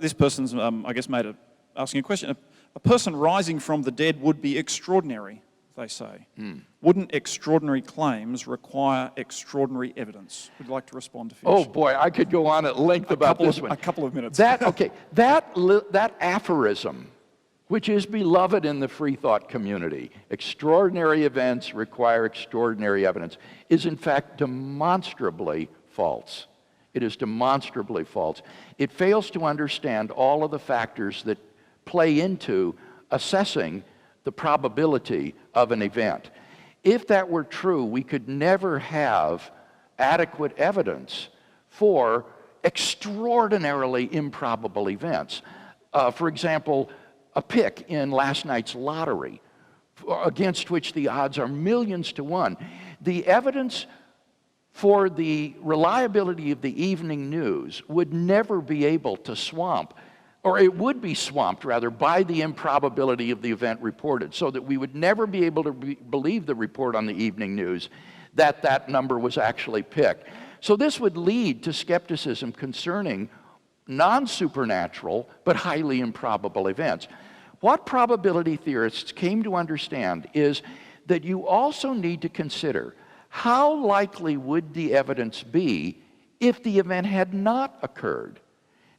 this person's, I guess, asking a question. A person rising from the dead would be extraordinary, they say. Wouldn't extraordinary claims require extraordinary evidence? Would you like to respond to Fish? Oh boy, I could go on at length about this one. A couple of minutes. That aphorism, which is beloved in the free thought community, extraordinary events require extraordinary evidence, is in fact demonstrably false. It is demonstrably false. It fails to understand all of the factors that play into assessing the probability of an event. If that were true, we could never have adequate evidence for extraordinarily improbable events. For example, a pick in last night's lottery, against which the odds are millions to one. The evidence for the reliability of the evening news would never be able to swamp, or it would be swamped rather, by the improbability of the event reported, so that we would never be able to believe the report on the evening news that that number was actually picked. So this would lead to skepticism concerning non-supernatural but highly improbable events. What probability theorists came to understand is that you also need to consider how likely would the evidence be if the event had not occurred.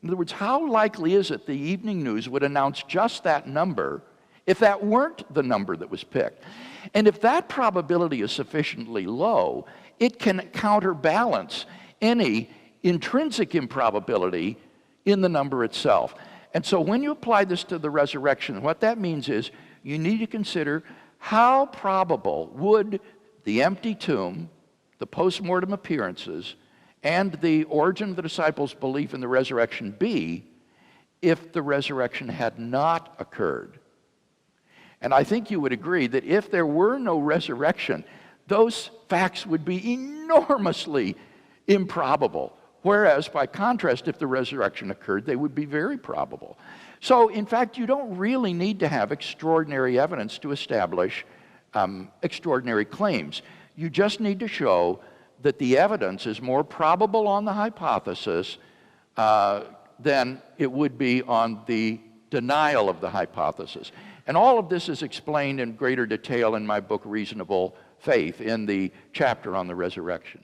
In other words, how likely is it the evening news would announce just that number if that weren't the number that was picked? And if that probability is sufficiently low, it can counterbalance any intrinsic improbability in the number itself. And so when you apply this to the resurrection, what that means is you need to consider how probable would the empty tomb, the post-mortem appearances, and the origin of the disciples' belief in the resurrection be if the resurrection had not occurred. And I think you would agree that if there were no resurrection, those facts would be enormously improbable. Whereas, by contrast, if the resurrection occurred, they would be very probable. So, in fact, you don't really need to have extraordinary evidence to establish extraordinary claims. You just need to show that the evidence is more probable on the hypothesis than it would be on the denial of the hypothesis. And all of this is explained in greater detail in my book, Reasonable Faith, in the chapter on the resurrection.